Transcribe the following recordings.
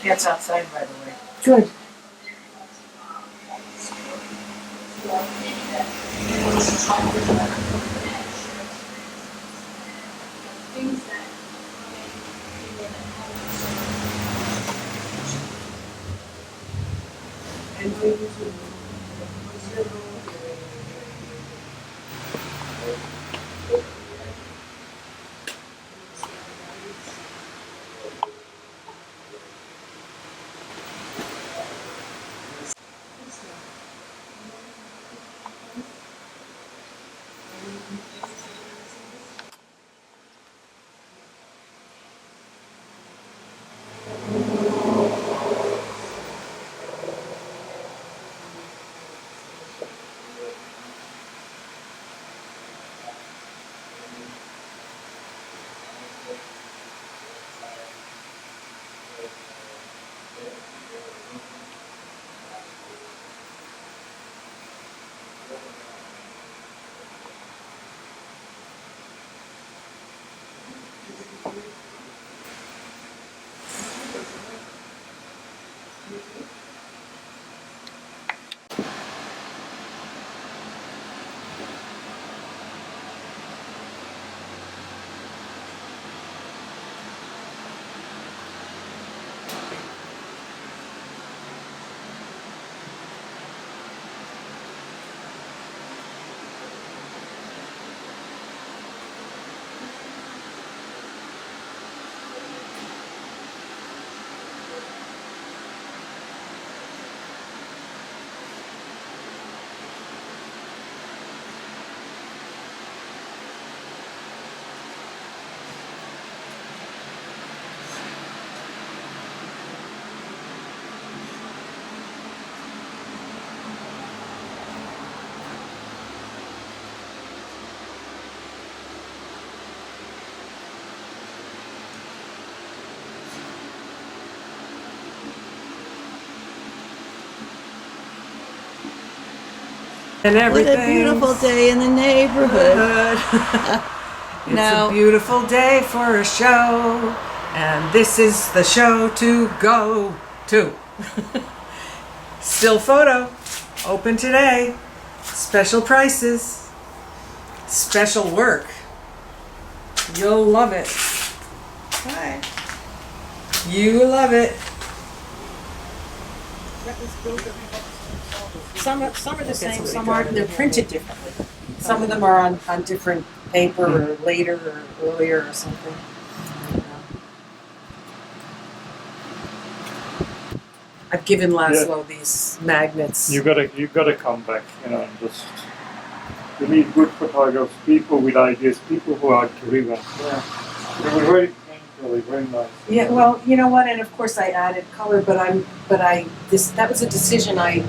Cat's outside, by the way. Good. And What everything. a beautiful day in the neighborhood. It's Now- a beautiful day for a show, and this is the show to go to. Still photo, open today. Special prices, special work. You'll love it. Hi. You love it. Some are the same, some aren't. They're printed differently. Some of them are on different paper or later or earlier or something. I've given Laszlo these magnets. You gotta come back, and just you need good photographers, people with ideas, people who are driven. Yeah. They were very painfully, very nice. Yeah, well, you know what, and of course I added color, that was a decision I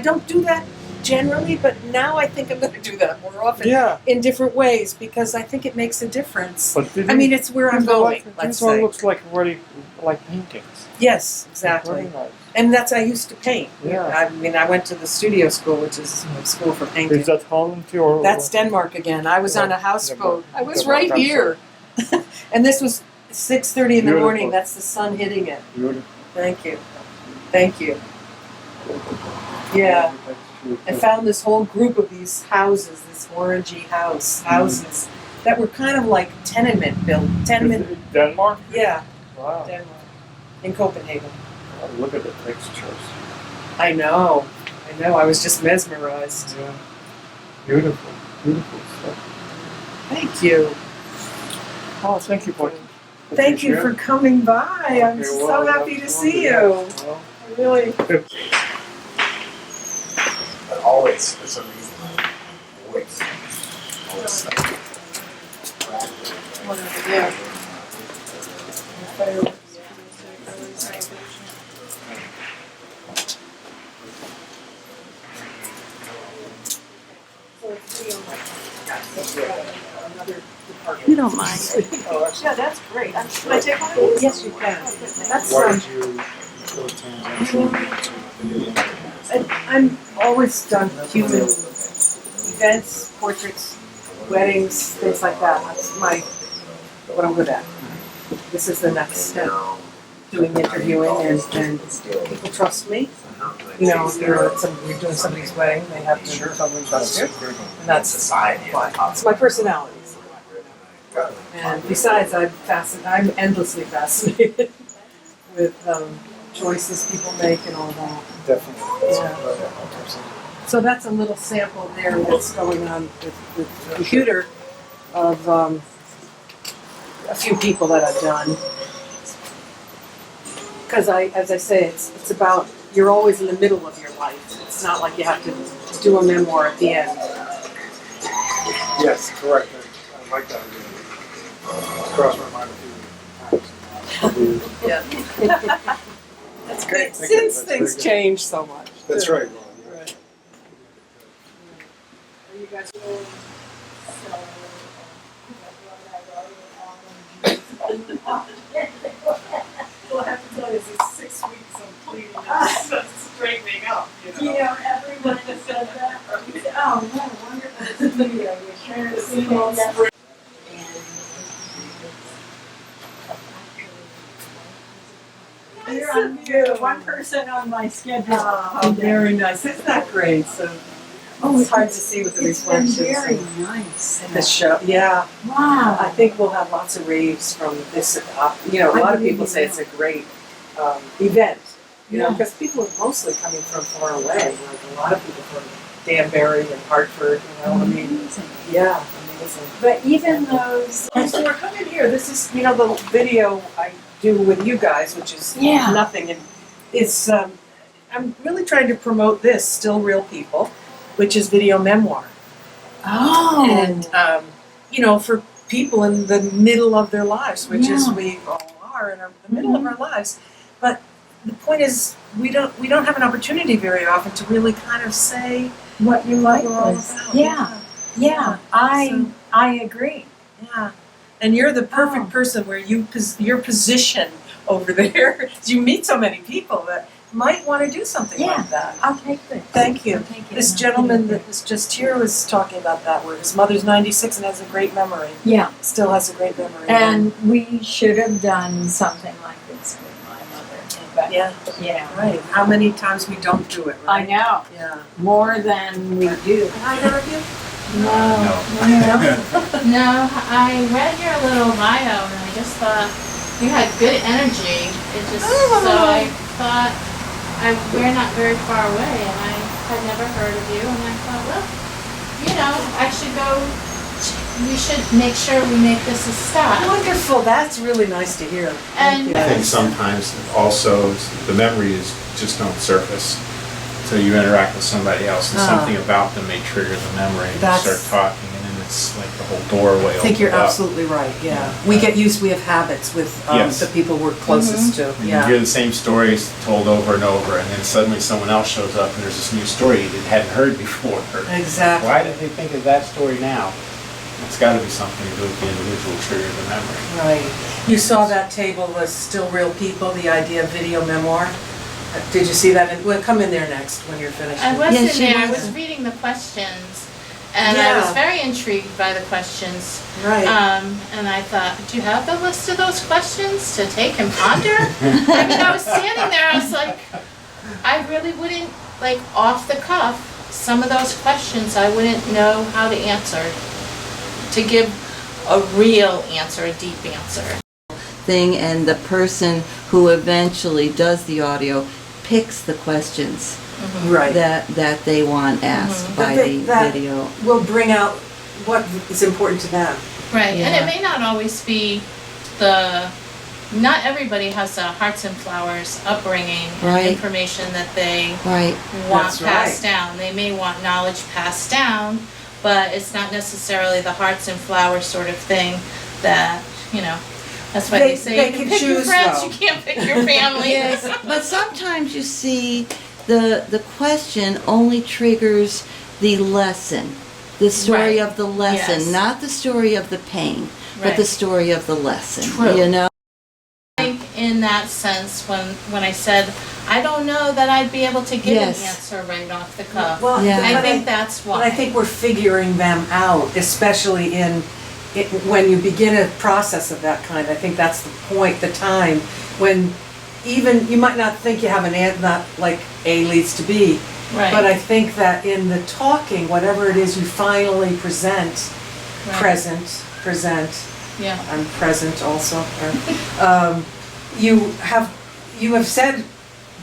don't do that generally, but now I think I'm going to do that more often in different ways because I think it makes a difference. But it's where I'm going, let's this one say. looks like very like paintings. Yes, exactly. Very nice. And that's, I used to paint. Yeah. I went to the studio school, which is a school for painting. Is that Holland or? That's Denmark again. I was on a houseboat. I was Denmark, right I'm here. And this was 6:30 in the morning. Beautiful. That's the sun hitting it. Beautiful. Thank you. Thank you. Yeah. I found this whole group of these houses, this orangey houses that were kind of like tenement. Denmark? Yeah, Wow. Denmark. In Copenhagen. Oh, look at the textures. I know. I was just mesmerized. Yeah. Beautiful. Beautiful stuff. Thank you. Oh, thank you for. Thank you for coming by. I'm Okay, so well, happy to that's see you. wonderful. I really. But always, for some reason, always One over there. You don't mind. Yeah, that's great. Should I take one of these? Yes, you can. That's Why did you go to I'm always done human events, portraits, weddings, things like that. That's what I'm good at. This is the next step. doing interviewing, and people trust me. You know, if you're doing somebody's wedding, they have to totally trust you, and that's why. It's my personality. And besides, I'm endlessly fascinated with choices people make and all that. Definitely. Yeah. So that's a little sample there that's going on with the computer of a few people that I've done. Because as I say, it's about, you're always in the middle of your life. It's not like you have to do a memoir at the end. Yes, correct. I like that idea. Crossed my mind a few times. Yeah. That's great. Thank you. Since That's things very good. change so much. That's right. Well, yeah. Right. Are you guys Well, I have to tell you, it's 6 weeks of cleaning and straightening up, You know, everyone has said that. Oh, what a wonderful studio. You're trying to see all that. You're one person on my schedule. Oh, very nice. Isn't that great? So, it's hard to see with the It's been reflections. very and nice. the show. Yeah. Wow. I think we'll have lots of raves from this. You know, a lot of people say it's a great event. You know, Yeah. because people are mostly coming from far away. Like a lot of people from Danbury and Hartford. You know, I mean, Amazing. yeah, amazing. But even those, And so we're coming here. This is, you know, the video I do with you guys, which is Yeah. nothing. And it's I'm really trying to promote this, Still Real People, which is video memoir. oh, And you know, for people in the middle of their lives, which is Yeah. we all are in the middle of our lives. But the point is, we don't have an opportunity very often to really kind of say what your life what we're all was. about. Yeah, yeah, So- I agree. Yeah. And you're the perfect Oh. person where your position over there, you meet so many people that might want to do something Yeah. like that. I'll take this. Thank you. I'll take it. This I'll gentleman take that it. was just here was talking about that, where his mother's 96 and has a great memory. Yeah, Still has a great memory. and we should have done something like this with my mother. But yeah, yeah, right. How many times we don't do it, I right? know Yeah. more than we do. Either of you? No. No, I read your little bio and I just thought you had good energy. It just so I thought we're not very far away and I had never heard of you and I thought, well, you know, I should go. We should make sure we make this a stop. Wonderful. That's really nice to hear. And- Thank I you. think sometimes also the memories just don't surface until you interact with somebody else and something about them may trigger the memory and you That's- start talking and then it's like the whole doorway I think you're opened up. absolutely right, yeah. We have habits with Yes. the people we're closest to, And you yeah. hear the same stories told over and over and then suddenly someone else shows up and there's this new story you hadn't heard before. Exactly. Why did they think of that story now? It's got to be something to do with the individual trigger the memory. Right. You saw that table was Still Real People, the idea of video memoir. Did you see that? We'll come in there next when you're finished. I was Yeah, in she there, I was. was reading the questions and I was Yeah. very intrigued by the questions. Right. And I thought, do you have the list of those questions to take and ponder? I mean, I was standing there, I was like, I really wouldn't, like, off the cuff, some of those questions I wouldn't know how to answer. To give a real answer, a deep answer. Thing, and the person who eventually does the audio picks the questions Right. that they want asked by That the video. will bring out what is important to them. Right, and Yeah. it may not always be not everybody has a Hearts and Flowers upbringing and Right. information that they Right. want That's passed right. down. They may want knowledge passed down, but it's not necessarily the Hearts and Flowers sort of thing that, you know, that's why they say They you can can pick your choose, friends, though. you can't pick your family. Yes, but sometimes you see the question only triggers the lesson, the story Right. of the lesson, Yes. not the story of the pain, but Right. the story of the lesson. True. You know? I think in that sense, when I said, I don't know that I'd be able to give Yes. an answer right off the cuff. Well, Yeah. I but think that's why. But I think we're figuring them out, especially when you begin a process of that kind. I think that's the point, the time when even, you might not think you have an answer, not like A leads to B, Right. but I think that in the talking, whatever it is you finally present, Right. present, Yeah. I'm present also, you have said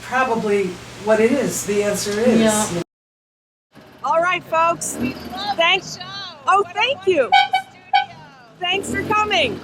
probably what it is, the answer is. Yeah. All right, folks. Thanks. Oh, thank you. Thanks for coming.